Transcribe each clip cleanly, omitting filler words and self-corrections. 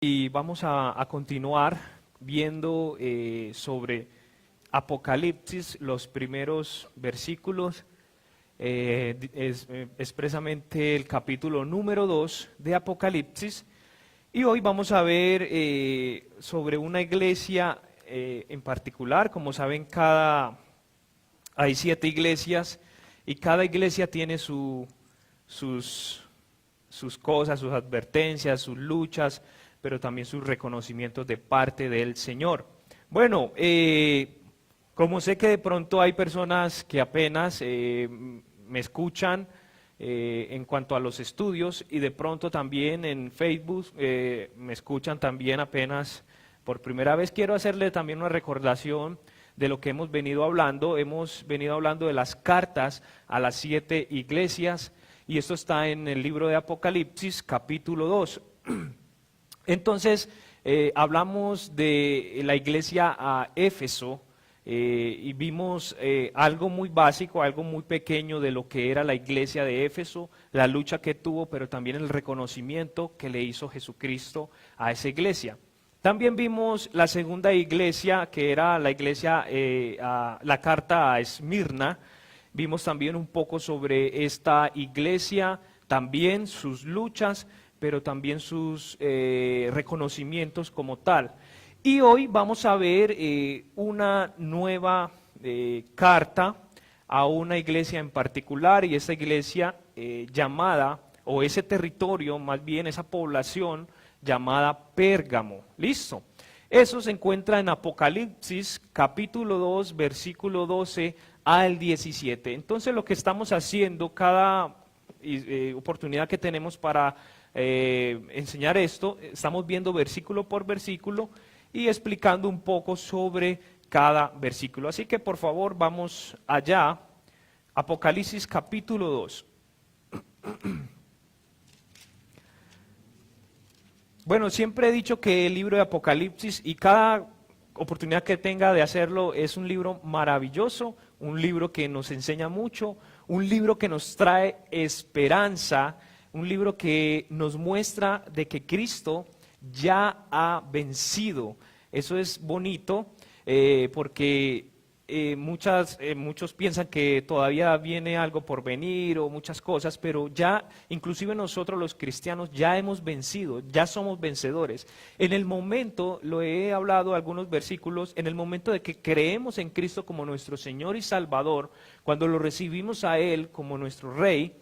Y vamos a continuar viendo sobre Apocalipsis, los primeros versículos, expresamente el capítulo número 2 de Apocalipsis. Y hoy vamos a ver sobre una iglesia en particular. Como saben, hay 7 iglesias y cada iglesia tiene sus cosas, sus advertencias, sus luchas, pero también sus reconocimientos de parte del Señor. Bueno, como sé que de pronto hay personas que apenas me escuchan en cuanto a los estudios y de pronto también en Facebook me escuchan también apenas por primera vez, quiero hacerle también una recordación de lo que hemos venido hablando. Hemos venido hablando de las cartas a las 7 iglesias y esto está en el libro de Apocalipsis, capítulo 2. Entonces, hablamos de la iglesia a Éfeso y vimos algo muy básico, algo muy pequeño de lo que era la iglesia de Éfeso, la lucha que tuvo, pero también el reconocimiento que le hizo Jesucristo a esa iglesia. También vimos la segunda iglesia, que era la iglesia, la carta a Esmirna. Vimos también un poco sobre esta iglesia, también sus luchas, pero también sus reconocimientos como tal. Y hoy vamos a ver una nueva carta a una iglesia en particular, y esta iglesia llamada, o ese territorio, más bien esa población llamada Pérgamo. ¿Listo? Eso se encuentra en Apocalipsis capítulo 2, versículo 12 al 17. Entonces lo que estamos haciendo cada oportunidad que tenemos para enseñar esto, estamos viendo versículo por versículo y explicando un poco sobre cada versículo. Así que por favor vamos allá, Apocalipsis capítulo 2. Bueno, siempre he dicho que el libro de Apocalipsis, y cada oportunidad que tenga de hacerlo, es un libro maravilloso, un libro que nos enseña mucho, un libro que nos trae esperanza, un libro que nos muestra de que Cristo ya ha vencido. Eso es bonito porque muchos piensan que todavía viene algo por venir o muchas cosas, pero ya, inclusive nosotros los cristianos, ya hemos vencido, ya somos vencedores. En el momento, lo he hablado algunos versículos, en el momento de que creemos en Cristo como nuestro Señor y Salvador, cuando lo recibimos a Él como nuestro Rey,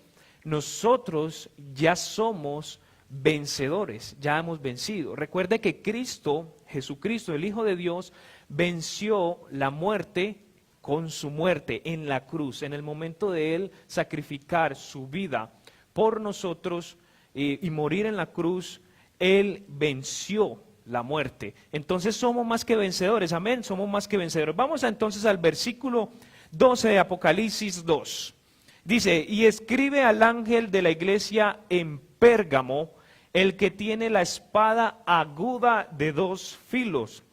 nosotros ya somos vencedores, ya hemos vencido. Recuerde que Cristo, Jesucristo, el Hijo de Dios, venció la muerte con su muerte en la cruz. En el momento de Él sacrificar su vida por nosotros y morir en la cruz, Él venció la muerte. Entonces somos más que vencedores, amén, somos más que vencedores. Vamos entonces al versículo 12 de Apocalipsis 2. Dice, y escribe al ángel de la iglesia en Pérgamo, el que tiene la espada aguda de 2 filos,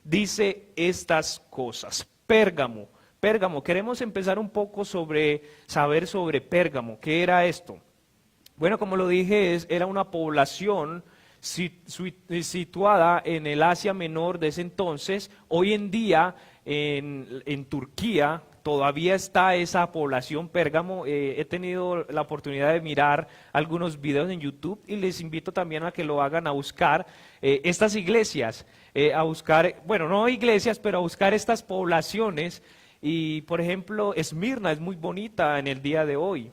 dice estas cosas. Pérgamo, queremos empezar un poco saber sobre Pérgamo. ¿Qué era esto? Bueno, como lo dije, era una población situada en el Asia Menor de ese entonces. Hoy en día en Turquía todavía está esa población Pérgamo. He tenido la oportunidad de mirar algunos videos en YouTube y les invito también a que lo hagan, a buscar estas iglesias, a buscar, bueno, no iglesias, pero a buscar estas poblaciones. Y por ejemplo, Esmirna es muy bonita en el día de hoy,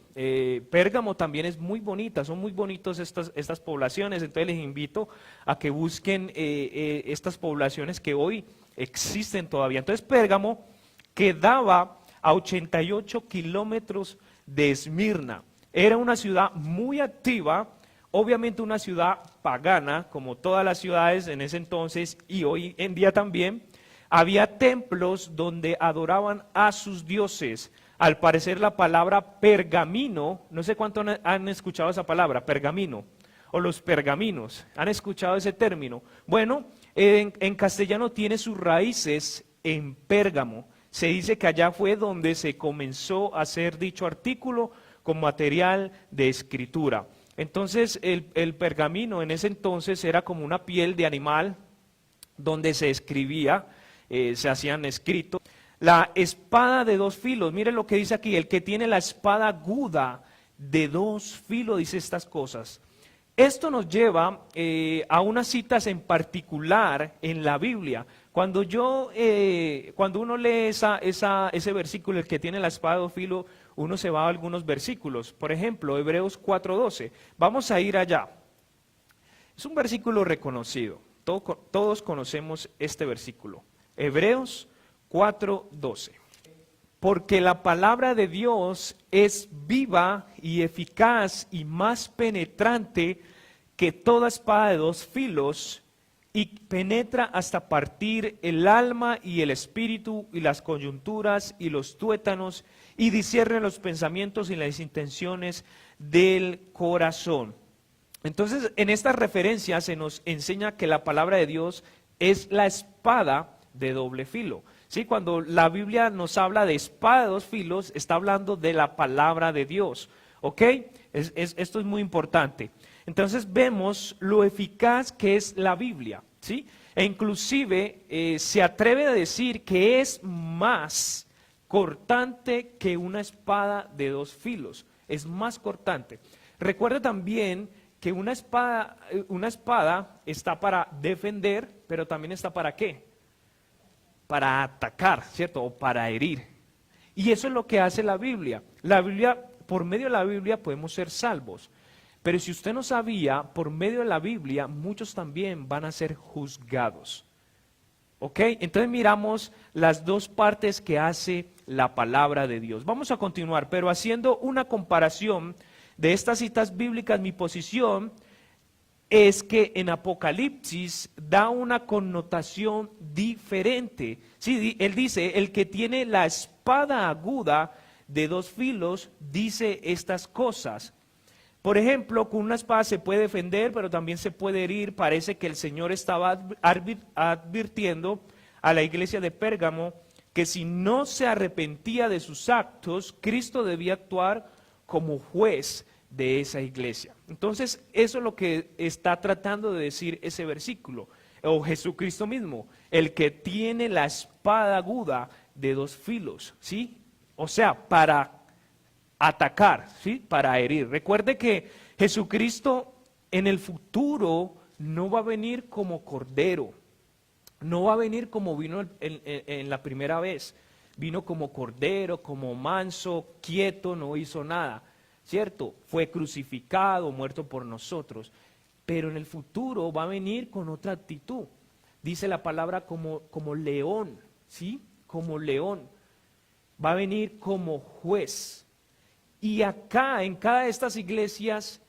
Pérgamo también es muy bonita, son muy bonitos estas poblaciones. Entonces les invito a que busquen estas poblaciones que hoy existen todavía. Entonces Pérgamo quedaba a 88 kilómetros de Esmirna. Era una ciudad muy activa, obviamente una ciudad pagana, como todas las ciudades en ese entonces y hoy en día también. Había templos donde adoraban a sus dioses. Al parecer la palabra pergamino, no sé cuánto han escuchado esa palabra, pergamino, o los pergaminos, ¿han escuchado ese término? Bueno, en castellano tiene sus raíces en Pérgamo. Se dice que allá fue donde se comenzó a hacer dicho artículo con material de escritura. Entonces el pergamino en ese entonces era como una piel de animal donde se escribía, se hacían escritos. La espada de dos filos, miren lo que dice aquí, el que tiene la espada aguda de dos filos dice estas cosas. Esto nos lleva a unas citas en particular en la Biblia. Cuando uno lee ese versículo, el que tiene la espada de dos filos, uno se va a algunos versículos. Por ejemplo, Hebreos 4:12. Vamos a ir allá. Es un versículo reconocido. Todos conocemos este versículo. Hebreos 4:12. Porque la palabra de Dios es viva y eficaz y más penetrante que toda espada de dos filos y penetra hasta partir el alma y el espíritu y las coyunturas y los tuétanos y discierne los pensamientos y las intenciones del corazón. Entonces, en esta referencia se nos enseña que la palabra de Dios es la espada de doble filo. ¿Sí? Cuando la Biblia nos habla de espada de dos filos, está hablando de la palabra de Dios. ¿Ok? Esto es muy importante. Entonces vemos lo eficaz que es la Biblia. ¿Sí? E inclusive se atreve a decir que es más cortante que una espada de dos filos. Es más cortante. Recuerda también que una espada está para defender, pero también está para ¿qué? Para atacar, ¿cierto? O para herir. Y eso es lo que hace la Biblia. La Biblia, por medio de la Biblia podemos ser salvos. Pero si usted no sabía, por medio de la Biblia, muchos también van a ser juzgados. ¿Ok? Entonces miramos las dos partes que hace la palabra de Dios. Vamos a continuar, pero haciendo una comparación de estas citas bíblicas, mi posición es que en Apocalipsis da una connotación diferente. Sí, él dice, el que tiene la espada aguda de dos filos dice estas cosas. Por ejemplo, con una espada se puede defender, pero también se puede herir. Parece que el Señor estaba advirtiendo a la iglesia de Pérgamo que si no se arrepentía de sus actos, Cristo debía actuar como juez de esa iglesia. Entonces, eso es lo que está tratando de decir ese versículo, o Jesucristo mismo, el que tiene la espada aguda de dos filos, ¿sí? O sea, para atacar, ¿sí? Para herir. Recuerde que Jesucristo en el futuro no va a venir como cordero, no va a venir como vino en la primera vez, vino como cordero, como manso, quieto, no hizo nada. ¿Cierto? Fue crucificado, muerto por nosotros, pero en el futuro va a venir con otra actitud. Dice la palabra como león, ¿sí? Como león. Va a venir como juez. Y acá, en cada de estas iglesias,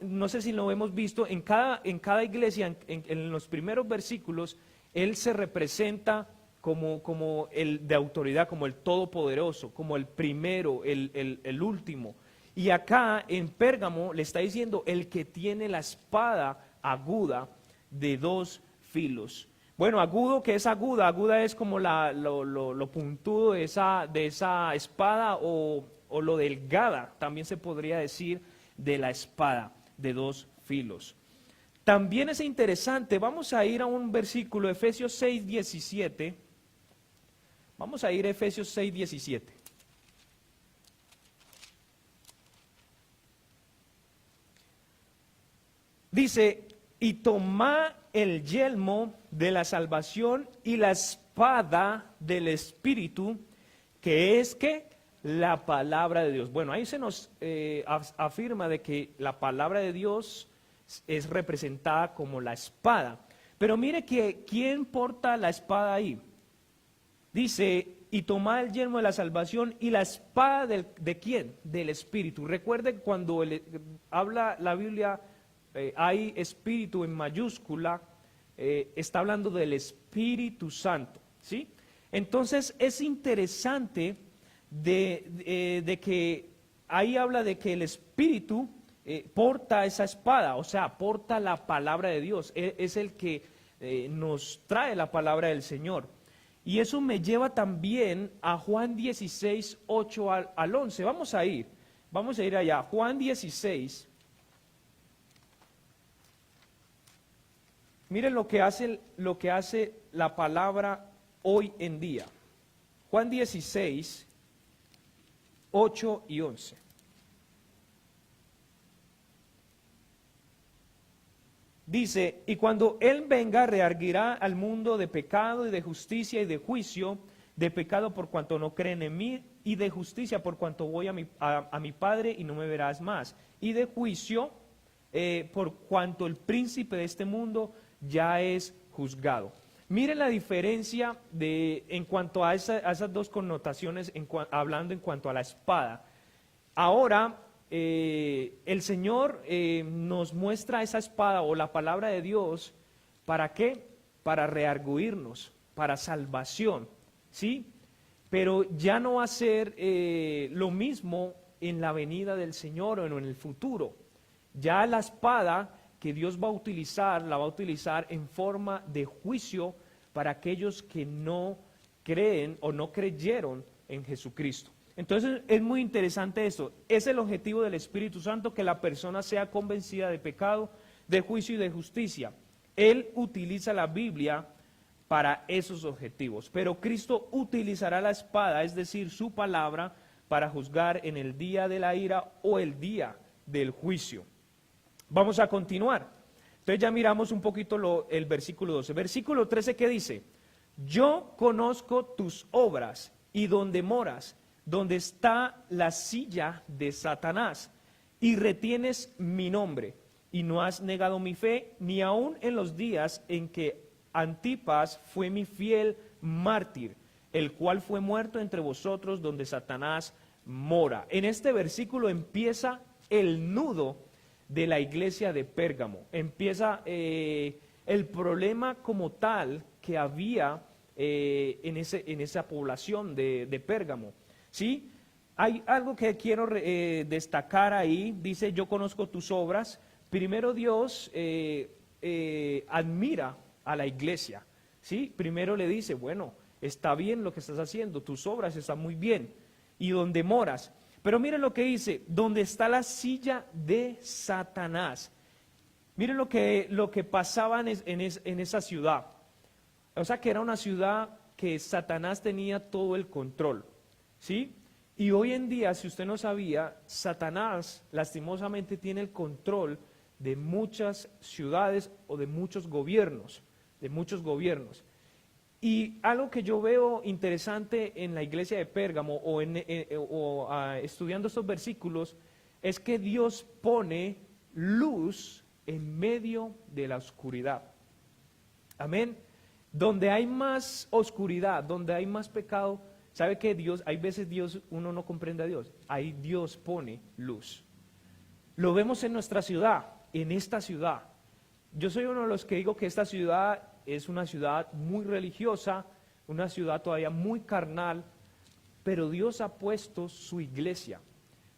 no sé si lo hemos visto, en cada iglesia, en los primeros versículos, él se representa como el de autoridad, como el todopoderoso, como el primero, el último. Y acá en Pérgamo le está diciendo el que tiene la espada aguda de dos filos. Bueno, agudo, ¿qué es aguda? Aguda es como lo puntudo de esa espada o lo delgada, también se podría decir de la espada de dos filos. También es interesante, vamos a ir a un versículo, Efesios 6:17. Vamos a ir a Efesios 6:17. Dice, y tomad el yelmo de la salvación y la espada del Espíritu, que es que la palabra de Dios. Bueno, ahí se nos afirma de que la palabra de Dios es representada como la espada. Pero mire que, ¿quién porta la espada ahí? Dice, y tomad el yelmo de la salvación y la espada ¿de quién? Del Espíritu. Recuerde cuando habla la Biblia, hay Espíritu en mayúscula, está hablando del Espíritu Santo, ¿sí? Entonces es interesante de que ahí habla de que el Espíritu porta esa espada, o sea, porta la palabra de Dios, es el que nos trae la palabra del Señor. Y eso me lleva también a Juan 16, 8 al 11. Vamos a ir allá. Juan 16, Miren lo que hace la palabra hoy en día. Juan 16, 8 y 11. Dice, y cuando Él venga, rearguirá al mundo de pecado y de justicia y de juicio, de pecado por cuanto no creen en mí, y de justicia por cuanto voy a mi Padre y no me verás más, y de juicio por cuanto el príncipe de este mundo ya es juzgado. Miren la diferencia en cuanto a esas dos connotaciones, hablando en cuanto a la espada. Ahora, el Señor nos muestra esa espada o la palabra de Dios, ¿para qué? Para rearguirnos, para salvación, ¿sí? Pero ya no va a ser lo mismo en la venida del Señor o en el futuro. Ya la espada que Dios va a utilizar, la va a utilizar en forma de juicio para aquellos que no creen o no creyeron en Jesucristo. Entonces es muy interesante esto. Es el objetivo del Espíritu Santo, que la persona sea convencida de pecado, de juicio y de justicia. Él utiliza la Biblia para esos objetivos, pero Cristo utilizará la espada, es decir, su palabra, para juzgar en el día de la ira o el día del juicio. Vamos a continuar. Entonces ya miramos un poquito el versículo 12. Versículo 13, ¿qué dice? Yo conozco tus obras y donde moras, donde está la silla de Satanás, y retienes mi nombre, y no has negado mi fe, ni aun en los días en que Antipas fue mi fiel mártir, el cual fue muerto entre vosotros, donde Satanás mora. En este versículo empieza el nudo de la iglesia de Pérgamo. Empieza el problema como tal que había en esa población de Pérgamo. ¿Sí? Hay algo que quiero destacar ahí. Dice, yo conozco tus obras. Primero Dios admira a la iglesia. ¿Sí? Primero le dice, bueno, está bien lo que estás haciendo, tus obras están muy bien. Y donde moras. Pero miren lo que dice, donde está la silla de Satanás. Miren lo que pasaba en esa ciudad. O sea que era una ciudad que Satanás tenía todo el control, ¿sí? Y hoy en día, si usted no sabía, Satanás lastimosamente tiene el control de muchas ciudades o de muchos gobiernos, Y algo que yo veo interesante en la iglesia de Pérgamo estudiando estos versículos es que Dios pone luz en medio de la oscuridad. Amén. Donde hay más oscuridad, donde hay más pecado, ¿sabe que hay veces uno no comprende a Dios? Ahí Dios pone luz. Lo vemos en nuestra ciudad, en esta ciudad. Yo soy uno de los que digo que esta ciudad es una ciudad muy religiosa, una ciudad todavía muy carnal, pero Dios ha puesto su iglesia,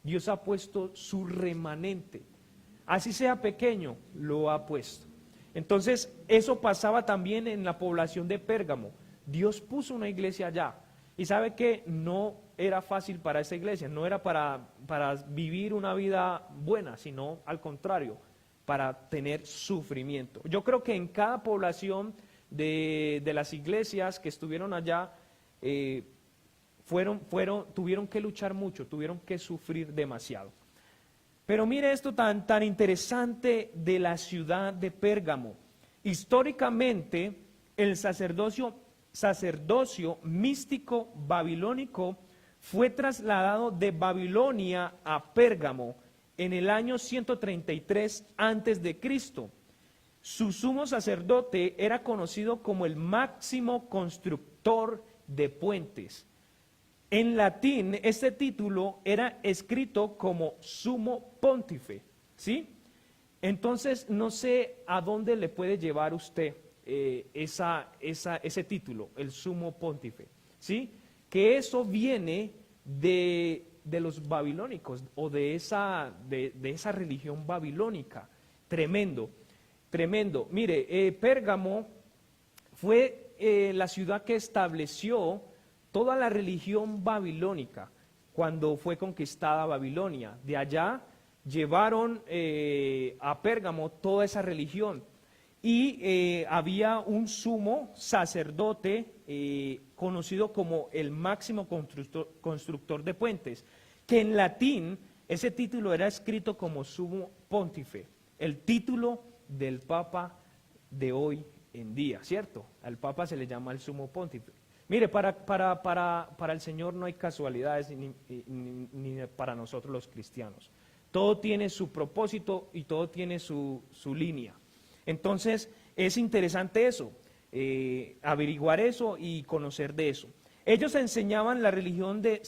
Dios ha puesto su remanente, así sea pequeño, lo ha puesto. Entonces, eso pasaba también en la población de Pérgamo. Dios puso una iglesia allá, y sabe que no era fácil para esa iglesia, no era para vivir una vida buena, sino al contrario, para tener sufrimiento. Yo creo que en cada población de las iglesias que estuvieron allá, tuvieron que luchar mucho, tuvieron que sufrir demasiado. Pero mire esto tan interesante de la ciudad de Pérgamo. Históricamente, el sacerdocio místico babilónico fue trasladado de Babilonia a Pérgamo en el año 133 antes de Cristo. Su sumo sacerdote era conocido como el máximo constructor de puentes. En latín, este título era escrito como sumo pontífice, ¿sí? Entonces, no sé a dónde le puede llevar usted ese título, el sumo pontífice, ¿sí? Que eso viene de los babilónicos o de esa religión babilónica. Tremendo, tremendo. Mire, Pérgamo fue la ciudad que estableció toda la religión babilónica cuando fue conquistada Babilonia. De allá llevaron a Pérgamo toda esa religión. y había un sumo sacerdote conocido como el máximo constructor de puentes, que en latín ese título era escrito como sumo pontífice, el título del Papa de hoy en día, ¿cierto? Al Papa se le llama el sumo pontífice. Mire, para el Señor no hay casualidades ni para nosotros los cristianos. Todo tiene su propósito y todo tiene su línea. Entonces, es interesante eso, averiguar eso y conocer de eso. Ellos enseñaban la religión de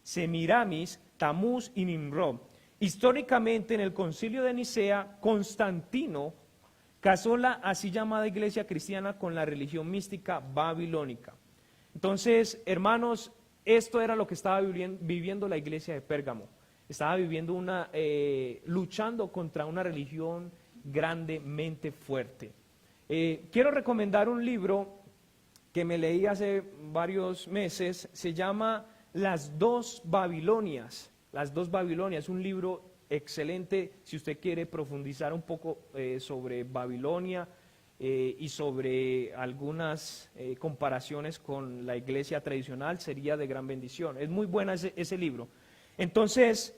Semiramis, Tamuz y Nimrod. Históricamente, en el concilio de Nicea, Constantino casó la así llamada iglesia cristiana con la religión mística babilónica. Entonces, hermanos, esto era lo que estaba viviendo la iglesia de Pérgamo. Estaba viviendo luchando contra una religión grandemente fuerte. Quiero recomendar un libro que me leí hace varios meses, se llama Las dos Babilonias. Las dos Babilonias, un libro excelente si usted quiere profundizar un poco sobre Babilonia y sobre algunas comparaciones con la iglesia tradicional, sería de gran bendición. Es muy buena ese libro. Entonces,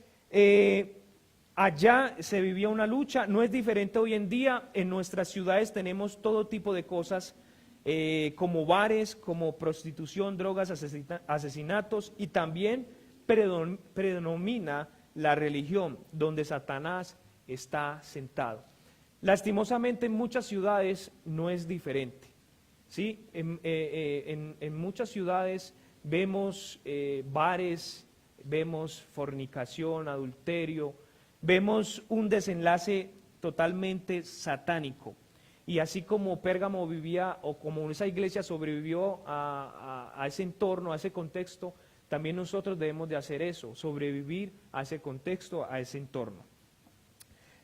allá se vivía una lucha, no es diferente hoy en día. En nuestras ciudades tenemos todo tipo de cosas, como bares, como prostitución, drogas, asesinatos, y también predomina la religión, donde Satanás está sentado. Lastimosamente en muchas ciudades no es diferente, ¿sí? En muchas ciudades vemos bares, vemos fornicación, adulterio, vemos un desenlace totalmente satánico. Y así como Pérgamo vivía, o como esa iglesia sobrevivió a ese entorno, a ese contexto, también nosotros debemos de hacer eso, sobrevivir a ese contexto, a ese entorno.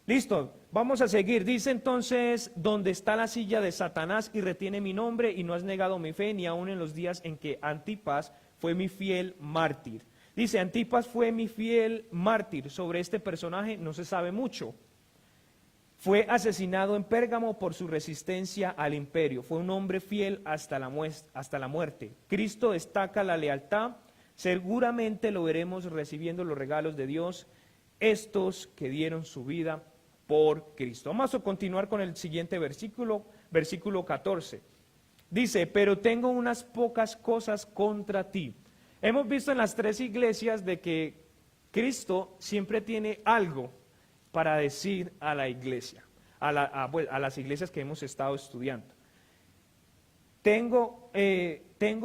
Listo, vamos a seguir. Dice entonces, donde está la silla de Satanás y retiene mi nombre y no has negado mi fe, ni aun en los días en que Antipas fue mi fiel mártir. Dice, Antipas fue mi fiel mártir. Sobre este personaje no se sabe mucho. Fue asesinado en Pérgamo por su resistencia al imperio. Fue un hombre fiel hasta la muerte. Cristo destaca la lealtad. Seguramente lo veremos recibiendo los regalos de Dios, estos que dieron su vida por Cristo. Vamos a continuar con el siguiente versículo, versículo 14. Dice, pero tengo unas pocas cosas contra ti. Hemos visto en las tres iglesias de que Cristo siempre tiene algo para decir a la iglesia, a las iglesias que hemos estado estudiando. Tengo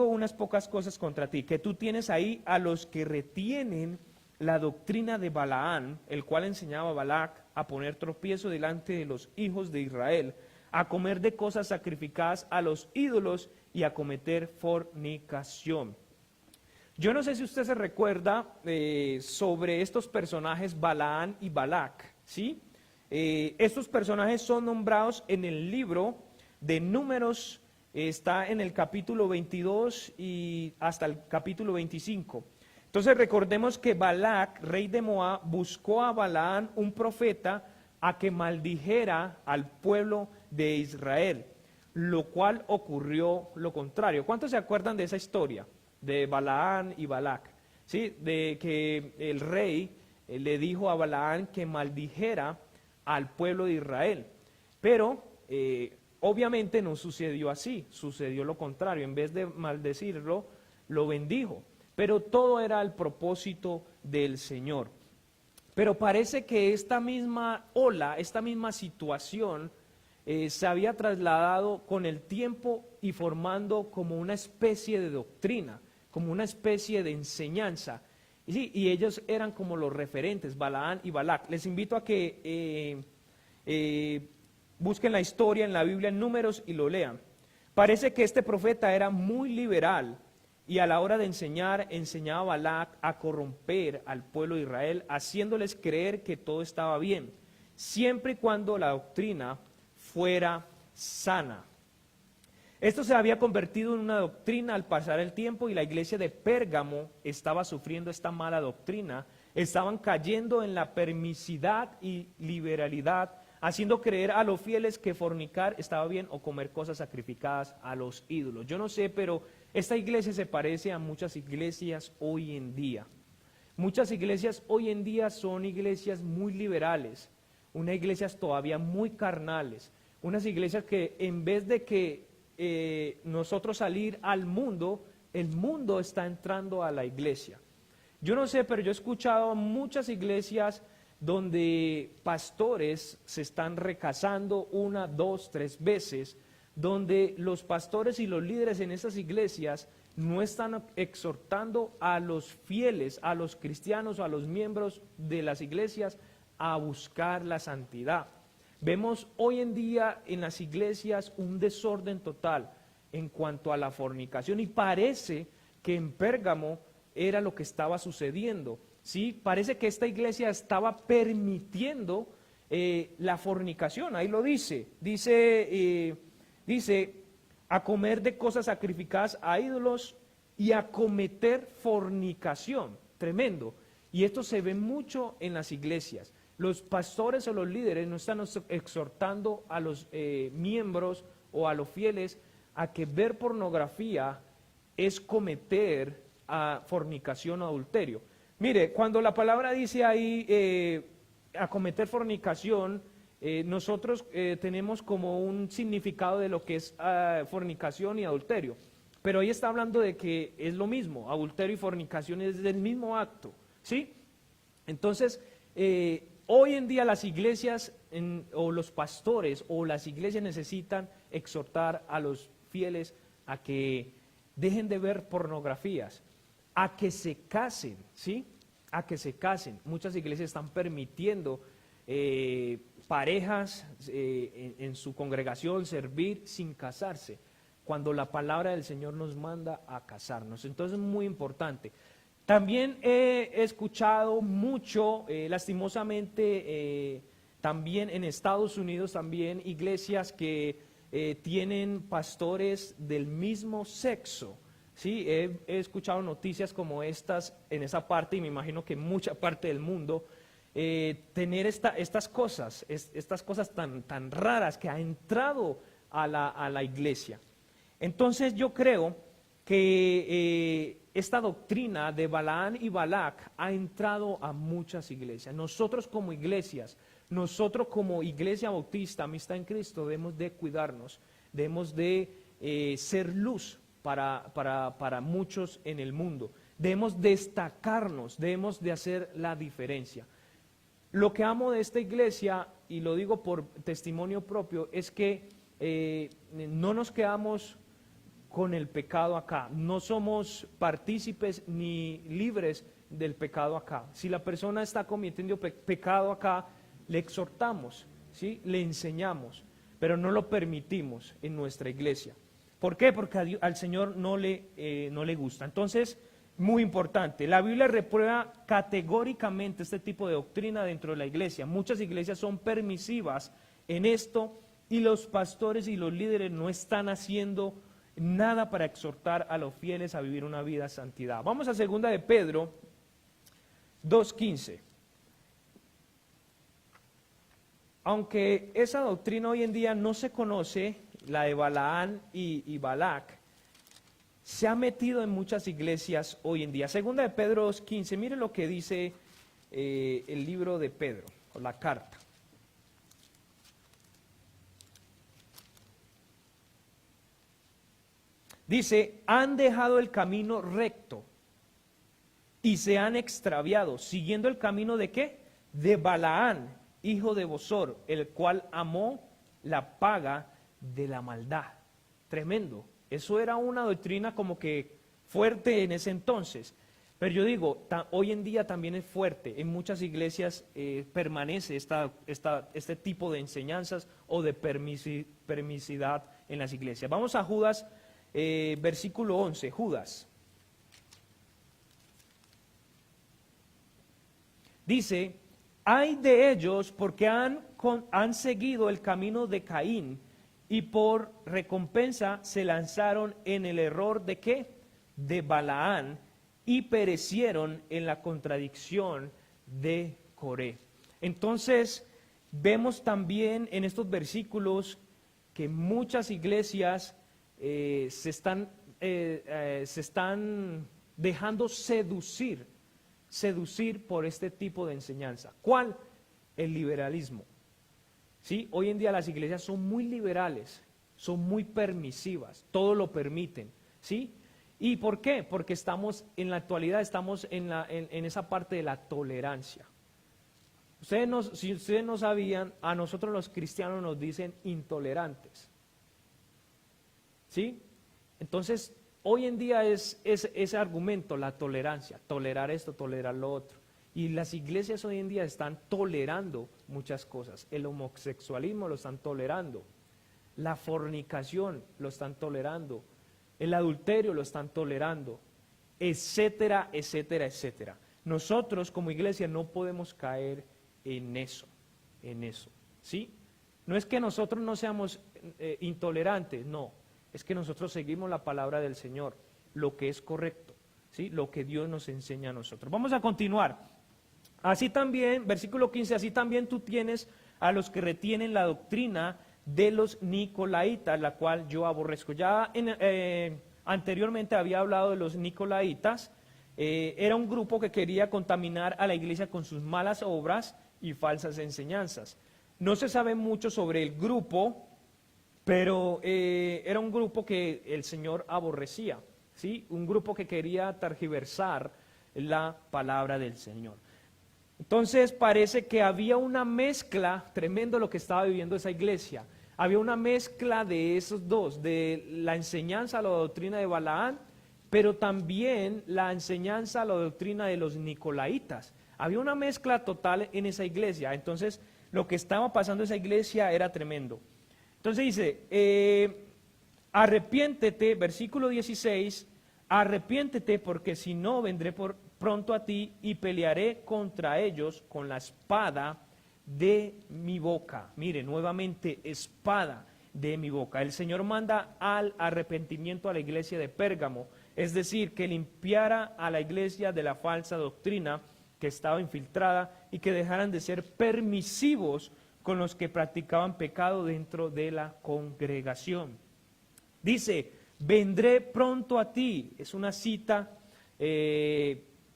unas pocas cosas contra ti, que tú tienes ahí a los que retienen la doctrina de Balaán, el cual enseñaba a Balac a poner tropiezo delante de los hijos de Israel, a comer de cosas sacrificadas a los ídolos y a cometer fornicación. Yo no sé si usted se recuerda sobre estos personajes Balaán y Balac, ¿sí? Estos personajes son nombrados en el libro de Números. Está en el capítulo 22 y hasta el capítulo 25. Entonces recordemos que Balac, rey de Moab, buscó a Balaán, un profeta, a que maldijera al pueblo de Israel, lo cual ocurrió lo contrario. ¿Cuántos se acuerdan de esa historia de Balaán y Balac? ¿Sí? De que el rey le dijo a Balaán que maldijera al pueblo de Israel, pero obviamente no sucedió así, sucedió lo contrario. En vez de maldecirlo, lo bendijo. Pero todo era el propósito del Señor. Pero parece que esta misma ola, esta misma situación, se había trasladado con el tiempo y formando como una especie de doctrina, como una especie de enseñanza. Y ellos eran como los referentes, Balaán y Balac. Les invito a que busquen la historia en la Biblia en Números y lo lean. Parece que este profeta era muy liberal y a la hora de enseñar, enseñaba a Balac a corromper al pueblo de Israel, haciéndoles creer que todo estaba bien, siempre y cuando la doctrina fuera sana. Esto se había convertido en una doctrina al pasar el tiempo y la iglesia de Pérgamo estaba sufriendo esta mala doctrina, estaban cayendo en la permisidad y liberalidad haciendo creer a los fieles que fornicar estaba bien o comer cosas sacrificadas a los ídolos. Yo no sé, pero esta iglesia se parece a muchas iglesias hoy en día. Muchas iglesias hoy en día son iglesias muy liberales, unas iglesias todavía muy carnales, unas iglesias que en vez de que nosotros salir al mundo, el mundo está entrando a la iglesia. Yo no sé, pero yo he escuchado muchas iglesias donde pastores se están recasando 1, 2, 3 veces, donde los pastores y los líderes en esas iglesias no están exhortando a los fieles, a los cristianos, a los miembros de las iglesias a buscar la santidad. Vemos hoy en día en las iglesias un desorden total en cuanto a la fornicación y parece que en Pérgamo era lo que estaba sucediendo, ¿sí? Parece que esta iglesia estaba permitiendo la fornicación, ahí lo dice, a comer de cosas sacrificadas a ídolos y a cometer fornicación, tremendo. Y esto se ve mucho en las iglesias. Los pastores o los líderes no están exhortando a los miembros o a los fieles a que ver pornografía es cometer fornicación o adulterio. Mire, cuando la palabra dice ahí a cometer fornicación, nosotros tenemos como un significado de lo que es fornicación y adulterio, pero ahí está hablando de que es lo mismo, adulterio y fornicación es del mismo acto, ¿sí? Entonces, hoy en día las iglesias o los pastores o las iglesias necesitan exhortar a los fieles a que dejen de ver pornografías, a que se casen, ¿sí? A que se casen. Muchas iglesias están permitiendo parejas en su congregación servir sin casarse, cuando la palabra del Señor nos manda a casarnos. Entonces es muy importante. También he escuchado mucho, lastimosamente, también en Estados Unidos, también iglesias que tienen pastores del mismo sexo. Sí, he escuchado noticias como estas en esa parte y me imagino que en mucha parte del mundo, tener estas cosas tan raras que ha entrado a la iglesia. Entonces yo creo que esta doctrina de Balaán y Balac ha entrado a muchas iglesias. Nosotros como iglesias, nosotros como iglesia bautista, amistad en Cristo, debemos de cuidarnos, debemos de ser luz para muchos en el mundo. Debemos destacarnos, debemos de hacer la diferencia. Lo que amo de esta iglesia, y lo digo por testimonio propio, es que no nos quedamos con el pecado acá, no somos partícipes ni libres del pecado acá. Si la persona está cometiendo pecado acá, le exhortamos, ¿sí? Le enseñamos, pero no lo permitimos en nuestra iglesia. ¿Por qué? Porque al Señor no le gusta. Entonces, muy importante, la Biblia reprueba categóricamente este tipo de doctrina dentro de la iglesia. Muchas iglesias son permisivas en esto y los pastores y los líderes no están haciendo nada para exhortar a los fieles a vivir una vida de santidad. Vamos a 2 de Pedro 2:15. Aunque esa doctrina hoy en día no se conoce, la de Balaán y Balac, se ha metido en muchas iglesias hoy en día. 2 de Pedro 2:15, mire lo que dice el libro de Pedro, o la carta. Dice, han dejado el camino recto y se han extraviado, siguiendo el camino de ¿qué? De Balaán, hijo de Bosor, el cual amó la paga de la maldad. Tremendo. Eso era una doctrina como que fuerte en ese entonces. Pero yo digo, hoy en día también es fuerte. En muchas iglesias permanece este tipo de enseñanzas o de permisidad en las iglesias. Vamos a Judas, versículo 11, Judas. Dice, ay de ellos porque han seguido el camino de Caín y por recompensa se lanzaron en el error de ¿qué? De Balaán y perecieron en la contradicción de Coré. Entonces, Vemos también en estos versículos que muchas iglesias se están dejando seducir por este tipo de enseñanza. ¿Cuál? El liberalismo. ¿Sí? Hoy en día las iglesias son muy liberales, son muy permisivas, todo lo permiten. ¿Sí? ¿Y por qué? Porque en la actualidad estamos en esa parte de la tolerancia. Si ustedes no sabían, a nosotros los cristianos nos dicen intolerantes. ¿Sí? Entonces, hoy en día es ese argumento, la tolerancia, tolerar esto, tolerar lo otro. Y las iglesias hoy en día están tolerando muchas cosas. El homosexualismo lo están tolerando, la fornicación lo están tolerando, el adulterio lo están tolerando, etcétera, etcétera, etcétera. Nosotros como iglesia no podemos caer en eso, ¿sí? No es que nosotros no seamos intolerantes, no, es que nosotros seguimos la palabra del Señor, lo que es correcto, ¿sí? Lo que Dios nos enseña a nosotros. Vamos a continuar. Así también, versículo 15, así también tú tienes a los que retienen la doctrina de los nicolaitas, la cual yo aborrezco. Ya anteriormente había hablado de los nicolaitas. Era un grupo que quería contaminar a la iglesia con sus malas obras y falsas enseñanzas. No se sabe mucho sobre el grupo, pero era un grupo que el Señor aborrecía, ¿sí? Un grupo que quería tergiversar la palabra del Señor. Entonces parece que había una mezcla, tremendo lo que estaba viviendo esa iglesia, había una mezcla de esos dos, de la enseñanza, la doctrina de Balaán, pero también la enseñanza, la doctrina de los nicolaitas. Había una mezcla total en esa iglesia. Entonces, lo que estaba pasando en esa iglesia era tremendo. Entonces dice, arrepiéntete, versículo 16, arrepiéntete porque si no vendré pronto a ti y pelearé contra ellos con la espada de mi boca. Mire, nuevamente, espada de mi boca. El Señor manda al arrepentimiento a la iglesia de Pérgamo, es decir, que limpiara a la iglesia de la falsa doctrina que estaba infiltrada y que dejaran de ser permisivos con los que practicaban pecado dentro de la congregación. Dice, vendré pronto a ti. Es una cita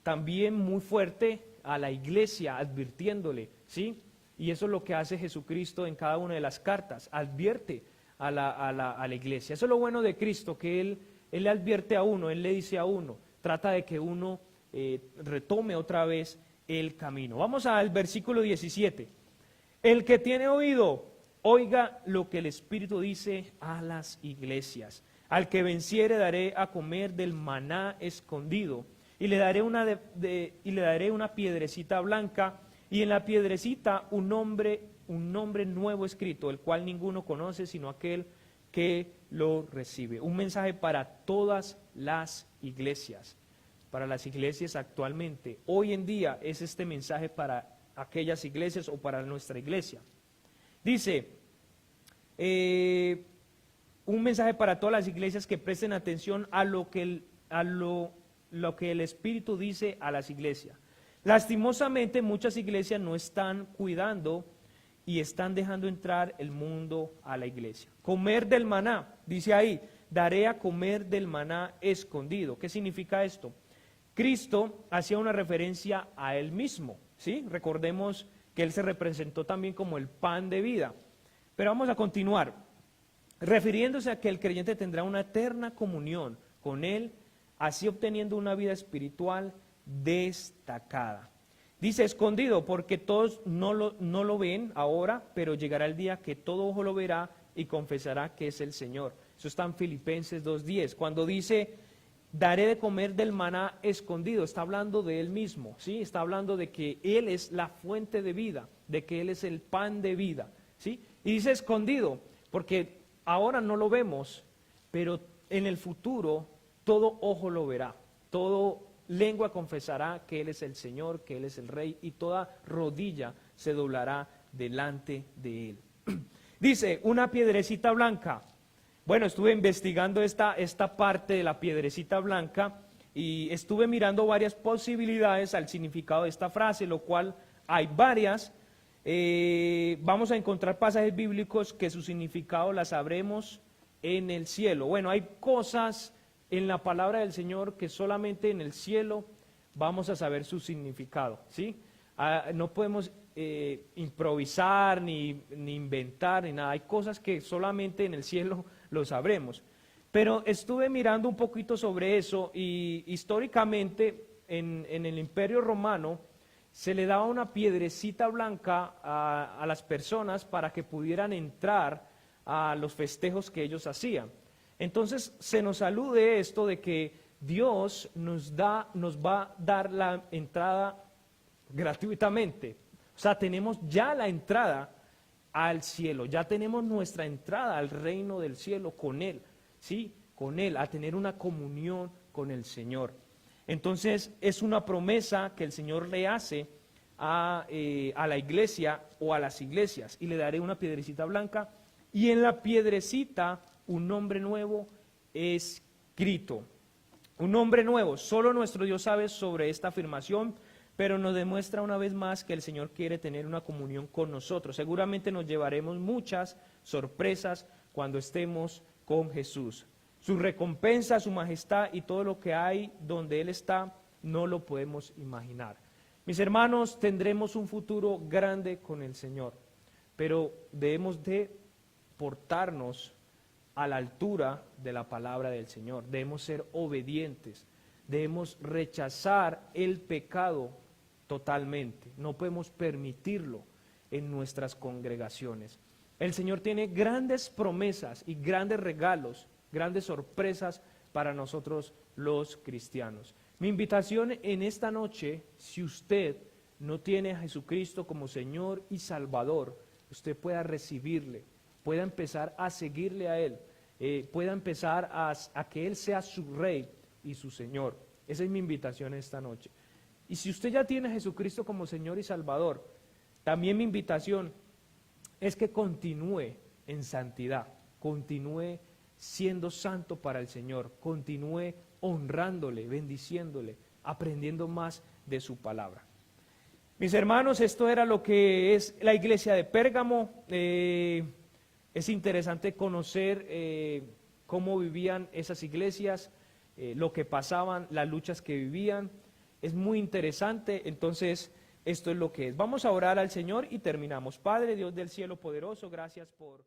también muy fuerte a la iglesia, advirtiéndole, ¿sí? Y eso es lo que hace Jesucristo en cada una de las cartas, advierte a la iglesia. Eso es lo bueno de Cristo, que Él le advierte a uno, Él le dice a uno, trata de que uno retome otra vez el camino. Vamos al versículo 17. El que tiene oído, oiga lo que el Espíritu dice a las iglesias. Al que venciere daré a comer del maná escondido, y le daré una piedrecita blanca, y en la piedrecita un nombre nuevo escrito, el cual ninguno conoce sino aquel que lo recibe. Un mensaje para todas las iglesias, para las iglesias actualmente. Hoy en día es este mensaje para aquellas iglesias o para nuestra iglesia. Dice, un mensaje para todas las iglesias que presten atención a lo que el Espíritu dice a las iglesias. Lastimosamente muchas iglesias no están cuidando y están dejando entrar el mundo a la iglesia. Comer del maná, dice ahí, daré a comer del maná escondido. ¿Qué significa esto? Cristo hacía una referencia a Él mismo, ¿sí? Recordemos que Él se representó también como el pan de vida. Pero vamos a continuar, refiriéndose a que el creyente tendrá una eterna comunión con Él, así obteniendo una vida espiritual destacada. Dice escondido porque todos no lo ven ahora, pero llegará el día que todo ojo lo verá y confesará que es el Señor. Eso está en Filipenses 2:10. Cuando dice, daré de comer del maná escondido, está hablando de Él mismo, ¿sí? Está hablando de que Él es la fuente de vida, de que Él es el pan de vida, ¿sí? Y dice escondido, porque ahora no lo vemos, pero en el futuro todo ojo lo verá, todo lengua confesará que Él es el Señor, que Él es el Rey, y toda rodilla se doblará delante de Él. Dice, una piedrecita blanca. Bueno, estuve investigando esta parte de la piedrecita blanca y estuve mirando varias posibilidades al significado de esta frase, lo cual hay varias. Vamos a encontrar pasajes bíblicos que su significado las sabremos en el cielo. Bueno, hay cosas en la palabra del Señor que solamente en el cielo vamos a saber su significado, ¿sí? No podemos improvisar, ni inventar, ni nada. Hay cosas que solamente en el cielo lo sabremos. Pero estuve mirando un poquito sobre eso y históricamente en el Imperio Romano se le daba una piedrecita blanca a las personas para que pudieran entrar a los festejos que ellos hacían. Entonces se nos alude esto de que Dios nos va a dar la entrada gratuitamente. O sea, tenemos ya la entrada al cielo, ya tenemos nuestra entrada al reino del cielo con Él, ¿sí? Con Él, a tener una comunión con el Señor. Entonces, es una promesa que el Señor le hace a la iglesia o a las iglesias, y le daré una piedrecita blanca, y en la piedrecita un nombre nuevo escrito. Un nombre nuevo, solo nuestro Dios sabe sobre esta afirmación, pero nos demuestra una vez más que el Señor quiere tener una comunión con nosotros. Seguramente nos llevaremos muchas sorpresas cuando estemos con Jesús. Su recompensa, su majestad y todo lo que hay donde Él está, no lo podemos imaginar. Mis hermanos, tendremos un futuro grande con el Señor, pero debemos de portarnos a la altura de la palabra del Señor. Debemos ser obedientes, debemos rechazar el pecado totalmente. No podemos permitirlo en nuestras congregaciones. El Señor tiene grandes promesas y grandes regalos, grandes sorpresas para nosotros los cristianos. Mi invitación en esta noche, si usted no tiene a Jesucristo como Señor y Salvador, usted pueda recibirle, pueda empezar a seguirle a Él, pueda empezar a que Él sea su Rey y su Señor. Esa es mi invitación esta noche. Y si usted ya tiene a Jesucristo como Señor y Salvador, también mi invitación es que continúe en santidad, continúe siendo santo para el Señor, continúe honrándole, bendiciéndole, aprendiendo más de su palabra. Mis hermanos, esto era lo que es la iglesia de Pérgamo. Es interesante conocer cómo vivían esas iglesias, lo que pasaban, las luchas que vivían. Es muy interesante, entonces esto es lo que es. Vamos a orar al Señor y terminamos. Padre, Dios del cielo poderoso, gracias por...